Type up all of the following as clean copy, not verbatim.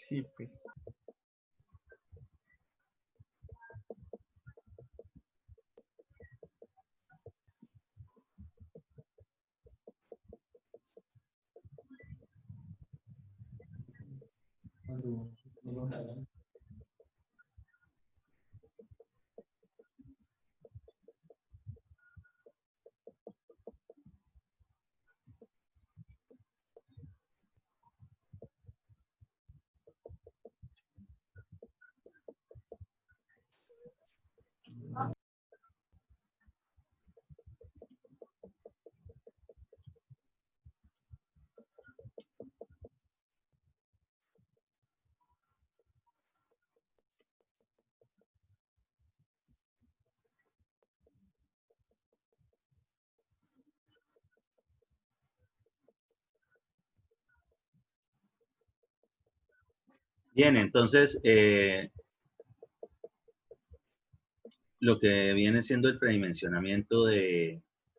Sí, pues. Bien, entonces, lo que viene siendo el predimensionamiento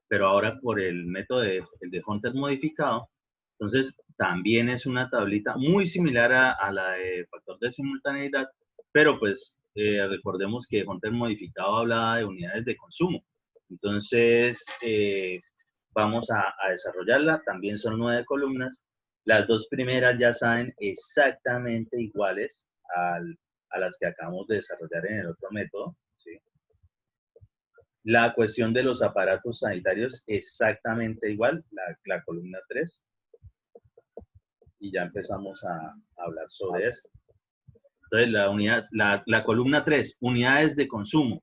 pero ahora por el método el de Hunter modificado, entonces también es una tablita muy similar a la de factor de simultaneidad, pero pues recordemos que Hunter modificado hablaba de unidades de consumo. Entonces, vamos a desarrollarla, también son 9 columnas. Las dos primeras ya saben exactamente iguales a las que acabamos de desarrollar en el otro método, ¿sí? La cuestión de los aparatos sanitarios exactamente igual, la columna 3, y ya empezamos a hablar sobre eso. Entonces, la columna 3, unidades de consumo.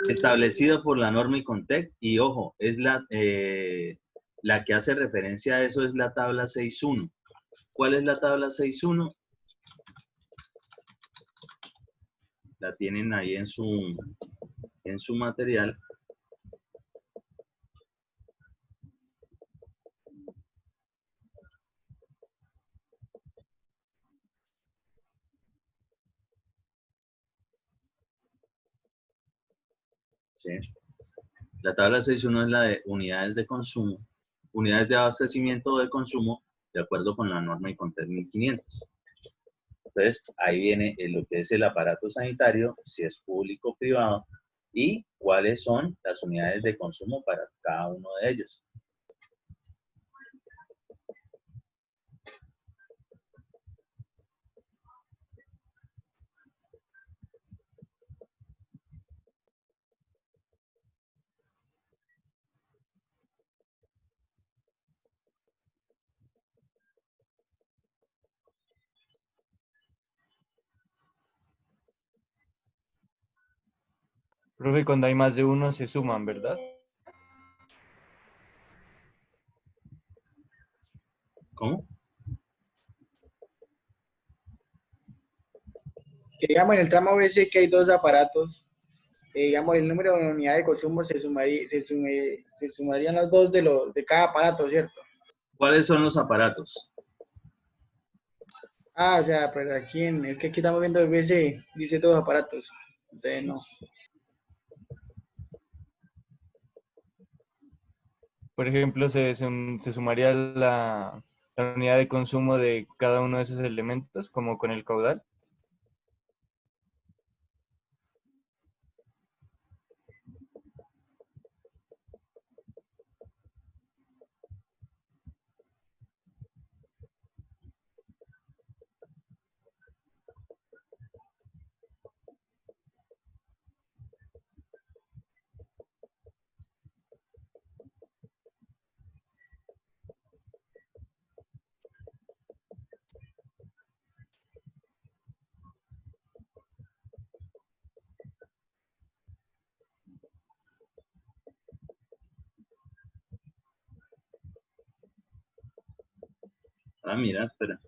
Establecida por la norma ICONTEC, y ojo, es la que hace referencia a eso es la tabla 6.1. ¿Cuál es la tabla 6.1? La tienen ahí en su material. ¿Sí? La tabla 6.1 es la de unidades de consumo, unidades de abastecimiento o de consumo, de acuerdo con la norma ICONTEC 1500. Entonces, ahí viene lo que es el aparato sanitario, si es público o privado, y cuáles son las unidades de consumo para cada uno de ellos. Profe, cuando hay más de uno se suman, ¿verdad? ¿Cómo? Que digamos en el tramo BC que hay dos aparatos, digamos el número de unidades de consumo se sumarían los dos de cada aparato, ¿cierto? ¿Cuáles son los aparatos? Ah, o sea, pero aquí en el que aquí estamos viendo el BC dice dos aparatos, entonces no. Por ejemplo, se sumaría la unidad de consumo de cada uno de esos elementos, como con el caudal. Ah, mira, espera.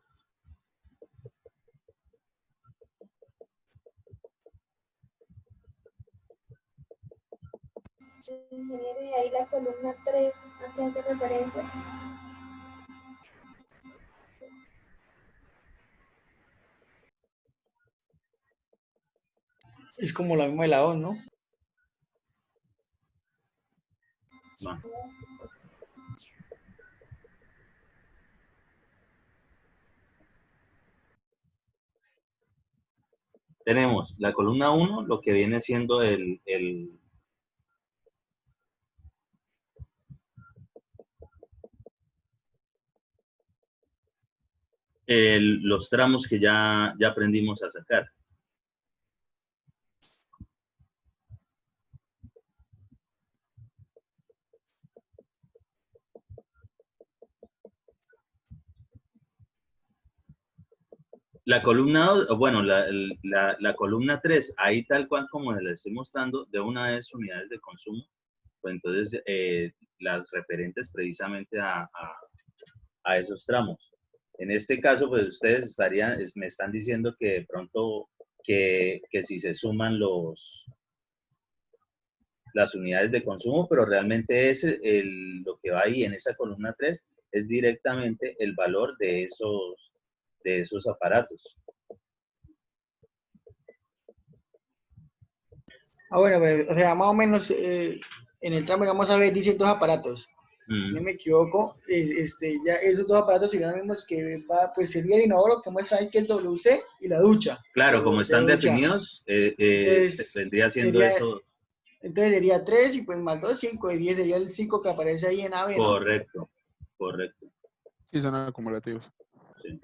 Ingeniero, y ahí la columna 3, ¿a qué hace referencia? Es como la misma de la O, ¿no? Va. tenemos la columna 1, lo que viene siendo los tramos que ya aprendimos a sacar. La columna 2, bueno, la columna 3, ahí tal cual como les estoy mostrando, de una vez unidades de consumo, pues entonces las referentes precisamente a esos tramos. En este caso, pues ustedes me están diciendo que de pronto que si se suman las unidades de consumo, pero realmente es lo que va ahí en esa columna 3 es directamente el valor de esos aparatos. Bueno, pero, o sea, más o menos en el tramo, digamos, a ver, dicen 2 aparatos. No me equivoco, ya esos 2 aparatos serían los mismos que va, pues sería el inodoro que muestra ahí que el WC y la ducha. Claro, como están definidos, vendría siendo eso. Entonces sería 3 y pues más 2, 5, y 10 sería el 5 que aparece ahí en AB, ¿no? Correcto, correcto. Sí, son acumulativos. Sí.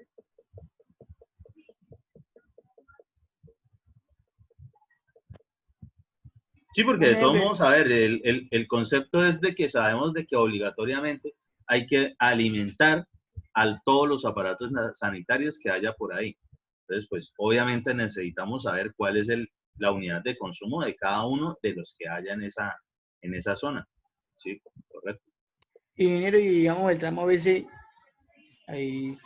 Sí, porque de todos modos, a ver, el concepto es de que sabemos de que obligatoriamente hay que alimentar a todos los aparatos sanitarios que haya por ahí. Entonces, pues obviamente necesitamos saber cuál es la unidad de consumo de cada uno de los que haya en esa zona. Sí, correcto. Y digamos el tramo BC, ahí.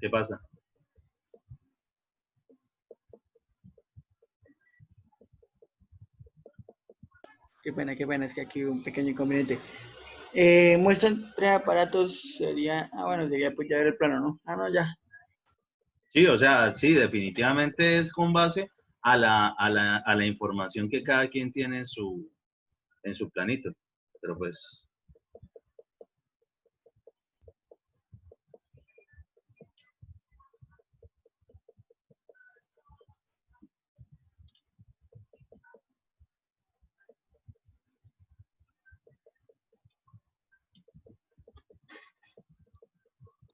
¿Qué pasa? Qué pena, es que aquí un pequeño inconveniente. Muestran 3 aparatos, sería pues ya ver el plano, ¿no? No, ya. Sí, o sea, sí, definitivamente es con base a la información que cada quien tiene en su planito. Pero pues...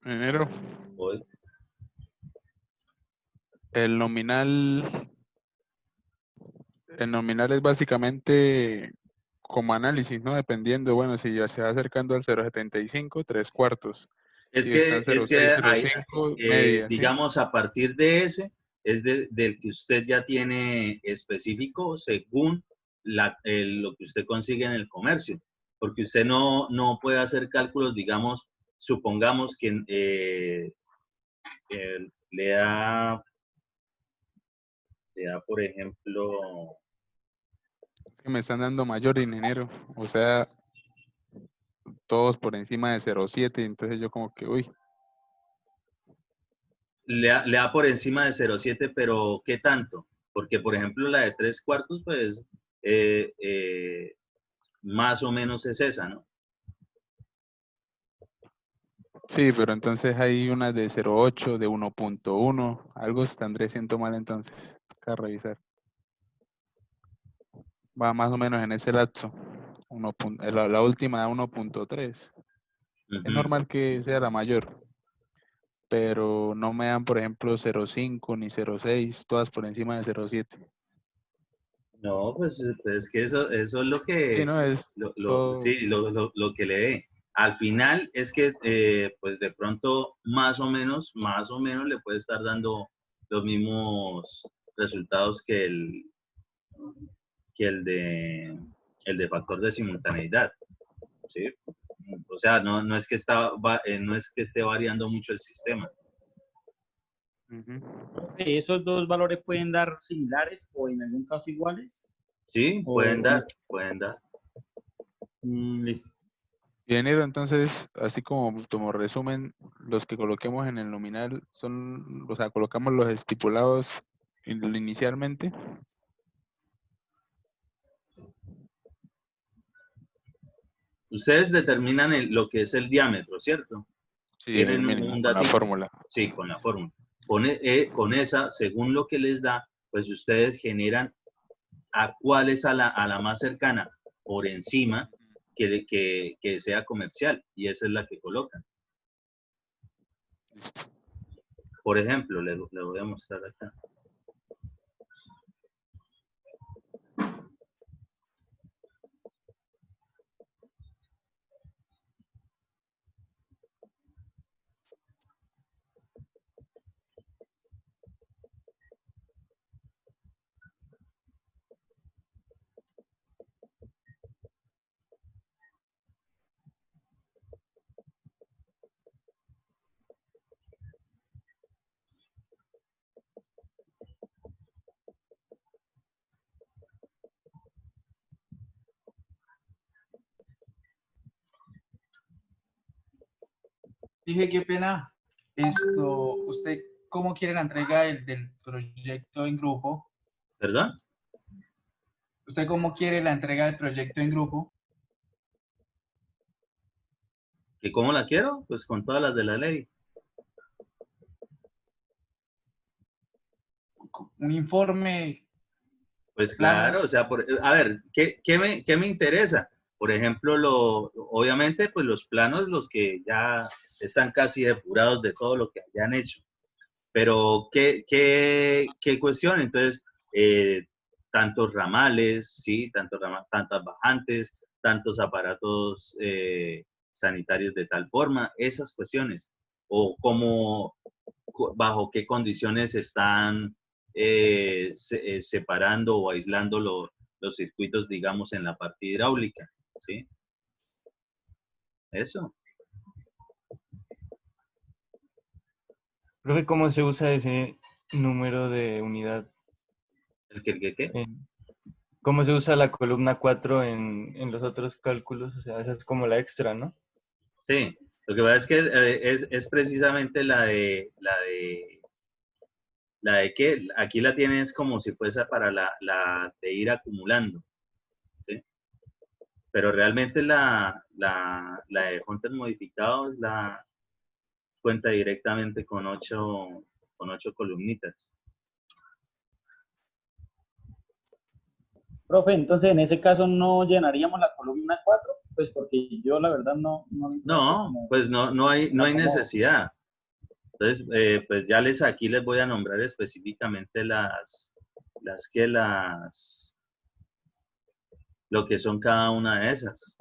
Enero. Hoy. El nominal es básicamente como análisis, ¿no? Dependiendo, bueno, si ya se va acercando al 0,75, 3/4. Es Si está que, en 0,6, 0,5, media, ¿sí? digamos, a partir de ese, es del que usted ya tiene específico según lo que usted consigue en el comercio. Porque usted no puede hacer cálculos, digamos, supongamos que le da, por ejemplo... Es que me están dando mayor en enero, o sea, todos por encima de 0,7, entonces yo como que, uy. Le da por encima de 0,7, pero ¿qué tanto? Porque, por ejemplo, la de 3/4, pues, más o menos es esa, ¿no? Sí, pero entonces hay unas de 0,8, de 1,1, algo tendré siento mal entonces, toca revisar. Va más o menos en ese lapso, la última da 1,3. Es normal que sea la mayor, pero no me dan, por ejemplo, 0,5 ni 0,6, todas por encima de 0,7. No, pues es que eso es lo Sí, que, no, es todo. sí, lo que le dé. Al final es que, pues de pronto, más o menos le puede estar dando los mismos resultados que el de factor de simultaneidad, ¿sí? O sea, no es que esté variando mucho el sistema. ¿Esos dos valores pueden dar similares o en algún caso iguales? Sí, pueden dar. Listo. Bien, Iro, entonces, así como resumen, los que coloquemos en el nominal son, o sea, colocamos los estipulados inicialmente. ustedes determinan lo que es el diámetro, ¿cierto? Sí, en el Tienen mínimo, un con la datito. fórmula. Sí, con la fórmula. Con esa, según lo que les da, pues ustedes generan a cuál es a la más cercana por encima que sea comercial, y esa es la que colocan. Listo. Por ejemplo, le voy a mostrar acá. Dije, qué pena. ¿Usted cómo quiere la entrega del proyecto en grupo? ¿Perdón? ¿Usted cómo quiere la entrega del proyecto en grupo? ¿Que cómo la quiero? Pues con todas las de la ley. Un informe, Pues planos. claro, o sea, a ver, ¿qué me interesa? Por ejemplo, obviamente, pues los planos, los que ya están casi depurados de todo lo que hayan hecho. Pero, ¿qué cuestión? Entonces, tantos ramales, ¿sí? Tantas bajantes, tantos aparatos sanitarios de tal forma, esas cuestiones. O cómo, bajo qué condiciones están separando o aislando los circuitos, digamos, en la parte hidráulica, ¿sí? Eso. Profe, ¿cómo se usa ese número de unidad? ¿Qué? ¿Cómo se usa la columna 4 en los otros cálculos? O sea, esa es como la extra, ¿no? Sí, lo que pasa es que es precisamente la de que aquí la tienes como si fuese para la de ir acumulando, ¿sí? Pero realmente la de Hunter modificado es la cuenta directamente con ocho columnitas. Profe, entonces en ese caso no llenaríamos la columna 4, pues porque yo la verdad no encuentro No, como pues no hay me acomodo. necesidad. Entonces, pues ya aquí les voy a nombrar específicamente lo que son cada una de esas.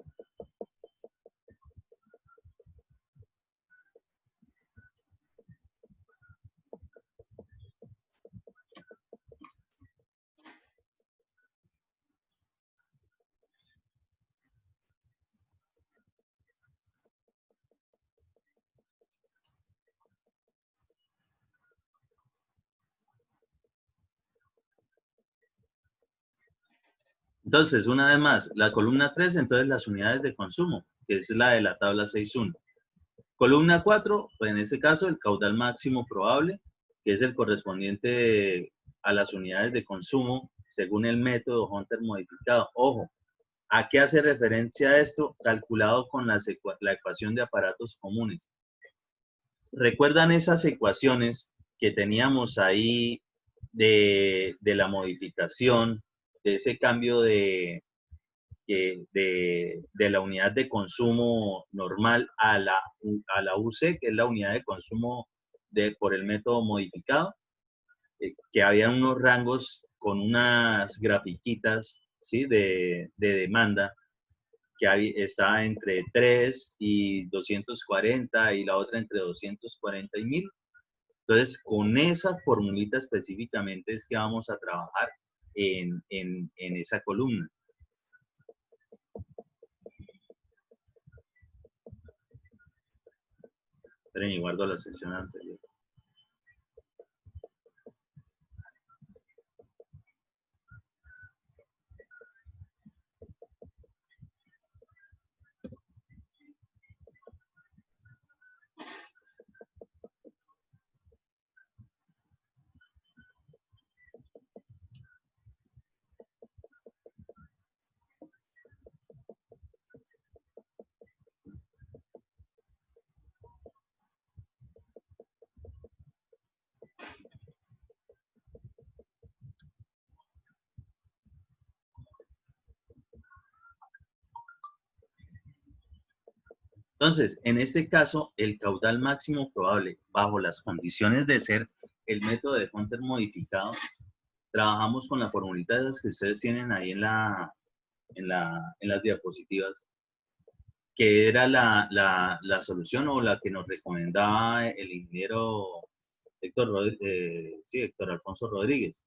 Entonces, una vez más, la columna 3, entonces las unidades de consumo, que es la de la tabla 6.1. Columna 4, pues en este caso el caudal máximo probable, que es el correspondiente a las unidades de consumo según el método Hunter modificado. Ojo, ¿a qué hace referencia esto? Calculado con la ecuación de aparatos comunes. ¿Recuerdan esas ecuaciones que teníamos ahí de la modificación, de ese cambio de la unidad de consumo normal a la UC, que es la unidad de consumo por el método modificado, que había unos rangos con unas grafiquitas, ¿sí? de demanda, que estaba entre 3 y 240 y la otra entre 240 y 1000. Entonces, con esa formulita específicamente es que vamos a trabajar en esa columna. Esperen y guardo la sección anterior. Entonces, en este caso, el caudal máximo probable, bajo las condiciones de ser el método de Hunter modificado, trabajamos con la formulita de las que ustedes tienen ahí en las diapositivas, que era la solución o la que nos recomendaba el ingeniero Héctor Alfonso Rodríguez,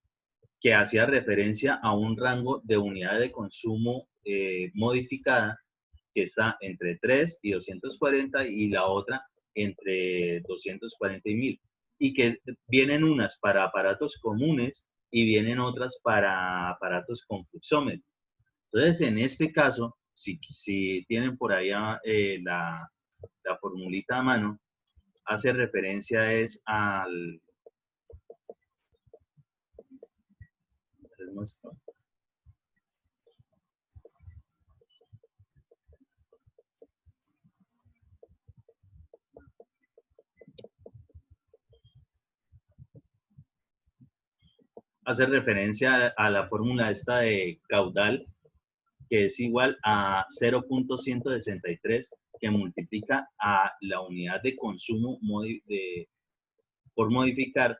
que hacía referencia a un rango de unidades de consumo modificada que está entre 3 y 240 y la otra entre 240 y 1000. Y que vienen unas para aparatos comunes y vienen otras para aparatos con fluxómetro. Entonces, en este caso, si tienen por ahí la formulita a mano, hace referencia es al... Hace referencia a la fórmula esta de caudal, que es igual a 0.163, que multiplica a la unidad de consumo por modificar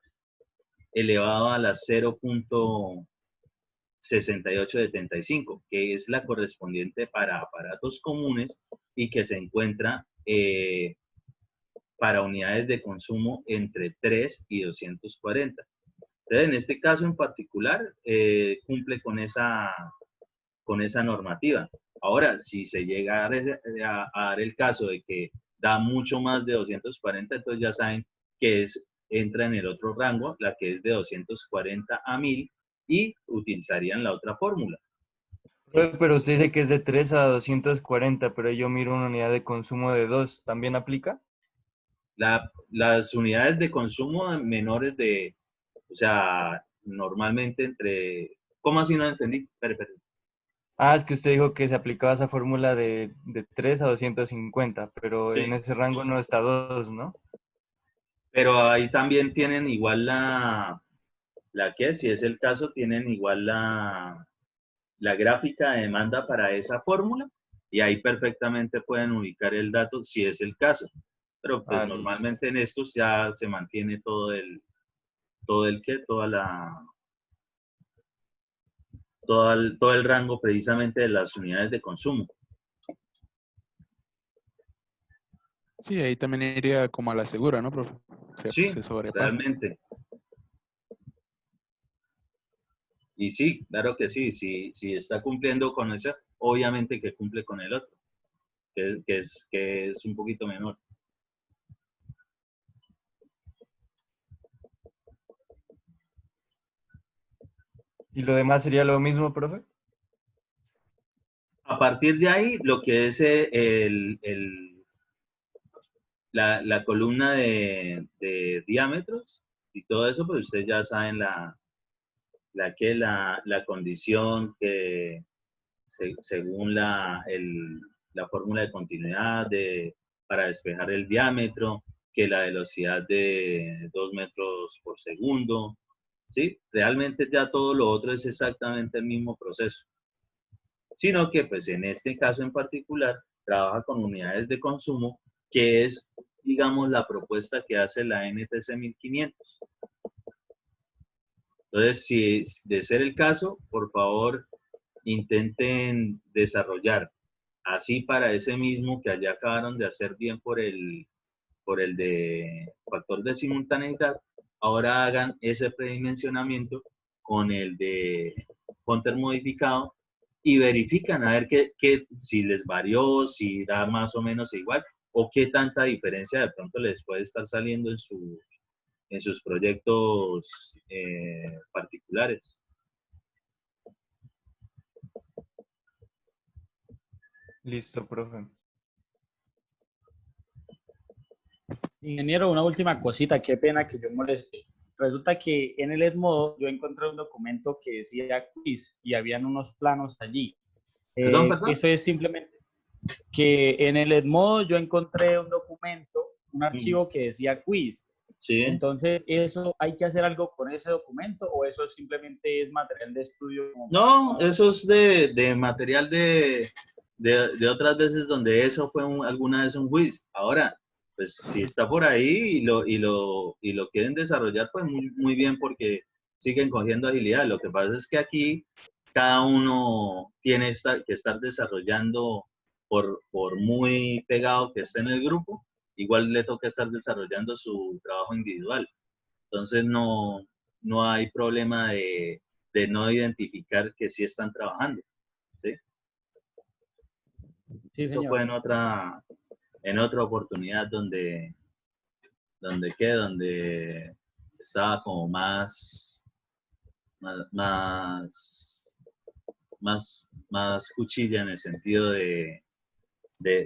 elevado a la 0.6875, que es la correspondiente para aparatos comunes y que se encuentra para unidades de consumo entre 3 y 240. Entonces, en este caso en particular, cumple con esa normativa. Ahora, si se llega a dar el caso de que da mucho más de 240, entonces ya saben que entra en el otro rango, la que es de 240 a 1000, y utilizarían la otra fórmula. Pero usted dice que es de 3 a 240, pero yo miro una unidad de consumo de 2, ¿también aplica? Las unidades de consumo menores de, o sea, normalmente entre... ¿Cómo así no entendí? Espera. Ah, es que usted dijo que se aplicaba esa fórmula de 3 a 250, pero Sí. en ese rango no está 2, ¿no? Pero ahí también tienen igual la que, si es el caso, tienen igual la gráfica de demanda para esa fórmula y ahí perfectamente pueden ubicar el dato si es el caso. Pero pues normalmente en estos ya se mantiene todo el rango precisamente de las unidades de consumo. Sí, ahí también iría como a la segura, ¿no, profe? Sí, Se sobrepasa. realmente. Y sí, claro que sí, si está cumpliendo con eso, obviamente que cumple con el otro, que es un poquito menor. ¿Y lo demás sería lo mismo, profe? A partir de ahí, lo que es la columna de diámetros y todo eso, pues ustedes ya saben la condición que según la fórmula de continuidad para despejar el diámetro, que la velocidad de 2 metros por segundo, ¿sí? Realmente ya todo lo otro es exactamente el mismo proceso. Sino que pues en este caso en particular trabaja con unidades de consumo, que es, digamos, la propuesta que hace la NTC 1500. Entonces, si de ser el caso, por favor, intenten desarrollar, así para ese mismo que allá acabaron de hacer bien por el de factor de simultaneidad, ahora hagan ese predimensionamiento con el de Hunter modificado y verifican a ver si les varió, si da más o menos igual, o qué tanta diferencia de pronto les puede estar saliendo en sus proyectos particulares. Listo, profe. Ingeniero, una última cosita, qué pena que yo moleste. Resulta que en el Edmodo yo encontré un documento que decía quiz y habían unos planos allí. Perdón. Eso es simplemente que en el Edmodo yo encontré un documento, un archivo que decía quiz. Sí. Entonces, ¿eso hay que hacer algo con ese documento o eso simplemente es material de estudio? No, eso es de material de de otras veces donde eso fue alguna vez un whiz. Ahora, pues si está por ahí y lo quieren desarrollar, pues muy bien porque siguen cogiendo agilidad. Lo que pasa es que aquí cada uno tiene que estar desarrollando por muy pegado que esté en el grupo, igual le toca estar desarrollando su trabajo individual. Entonces no hay problema de no identificar que sí están trabajando. ¿Sí? Sí, Eso señor. fue en otra oportunidad donde estaba como más cuchilla en el sentido de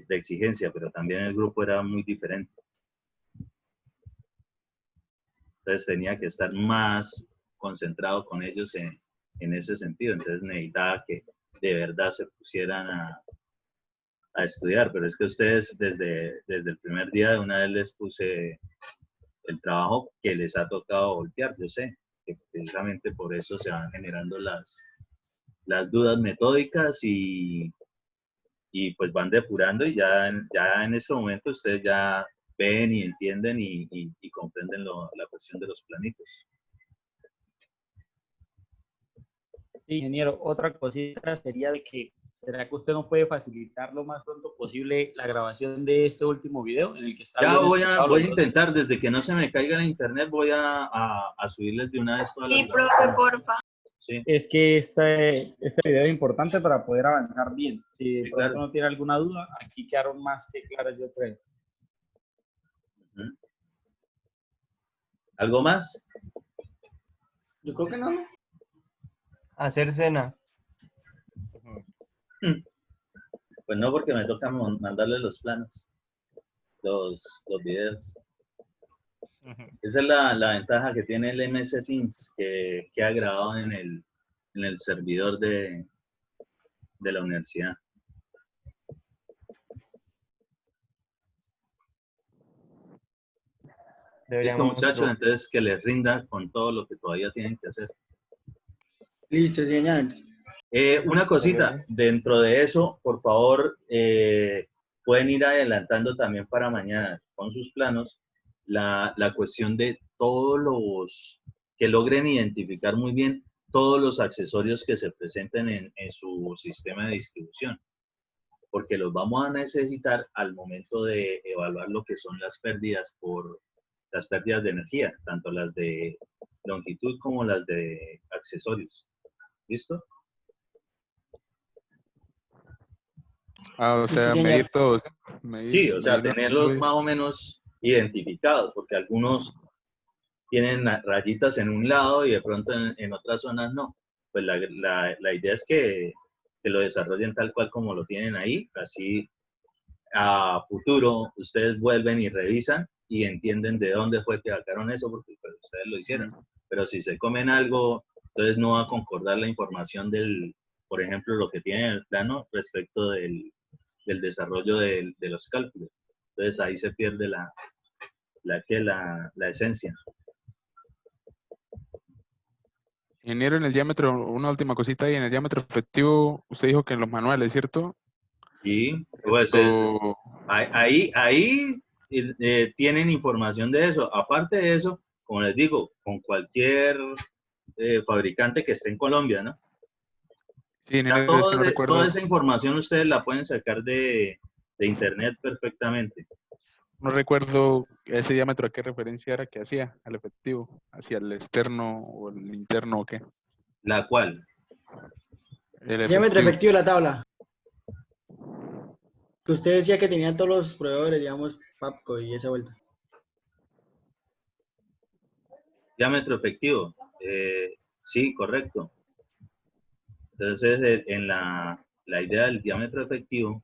exigencia, pero también el grupo era muy diferente. Entonces tenía que estar más concentrado con ellos en ese sentido. Entonces necesitaba que de verdad se pusieran a estudiar, pero es que ustedes desde el primer día de una vez les puse el trabajo que les ha tocado voltear. Yo sé que precisamente por eso se van generando las dudas metódicas y pues van depurando y ya en este momento ustedes ya ven y entienden y comprenden la cuestión de los planitos. Sí, ingeniero, otra cosita sería de que, ¿será que usted no puede facilitar lo más pronto posible la grabación de este último video en el que está Ya bien voy explicado a los dos? intentar, desde que no se me caiga el internet, voy a subirles de una vez todas las Sí, profe, porfa. Sí, Es que este video es importante para poder avanzar bien. Si de sí, pronto claro. no tiene alguna duda, aquí quedaron más que claras, yo creo. Ujú. ¿Algo más? Yo creo que no. Hacer cena. Pues no, porque me toca mandarles los planos, los videos. Esa es la ventaja que tiene el MS Teams, que ha grabado en el servidor de la universidad. Listo, Deberíamos muchachos, probar. entonces que les rinda con todo lo que todavía tienen que hacer. Listo, señor. Una cosita, dentro de eso, por favor, pueden ir adelantando también para mañana con sus planos la cuestión de todos los, que logren identificar muy bien todos los accesorios que se presenten en su sistema de distribución, porque los vamos a necesitar al momento de evaluar lo que son las pérdidas de energía, tanto las de longitud como las de accesorios. ¿Listo? O Sí, sea, señor. medir todos. Sí, o sea, medir los tenerlos accesorios. más o menos identificados, porque algunos tienen rayitas en un lado y de pronto en otras zonas no. Pues la idea es que lo desarrollen tal cual como lo tienen ahí, así a futuro ustedes vuelven y revisan y entienden de dónde fue que sacaron eso, porque pues, ustedes lo hicieron. Pero si se comen algo, entonces no va a concordar la información por ejemplo, lo que tiene en el plano respecto del desarrollo de los cálculos. Entonces ahí se pierde la esencia. Ingeniero, en el diámetro, una última cosita ahí, en el diámetro efectivo, usted dijo que en los manuales, ¿cierto? Sí, pues Esto... ahí tienen información de eso. Aparte de eso, como les digo, con cualquier fabricante que esté en Colombia, ¿no? Sí, Ya ingeniero, es que no toda recuerdo, esa información ustedes la pueden sacar de internet perfectamente. no recuerdo ese diámetro a qué referencia era que hacía, al efectivo, hacia el externo o el interno o qué. ¿La cual? El Diámetro efectivo. efectivo de la tabla. Que usted decía que tenían todos los proveedores, digamos, Fabco y esa vuelta. Diámetro efectivo. Sí, correcto. Entonces, en la idea del diámetro efectivo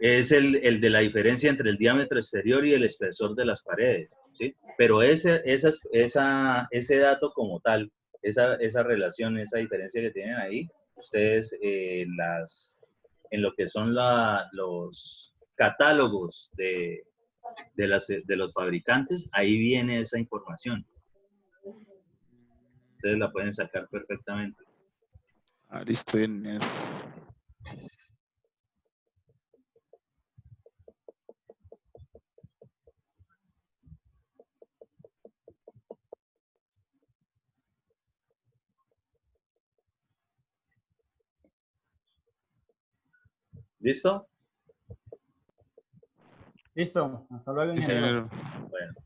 es el de la diferencia entre el diámetro exterior y el espesor de las paredes, ¿sí? Pero ese dato como tal, esa relación, esa diferencia que tienen ahí, ustedes en lo que son los catálogos de los fabricantes, ahí viene esa información. Ustedes la pueden sacar perfectamente. Listo, bien. ¿Listo? Listo, hasta luego, Listo, ingeniero. ingeniero. Bueno.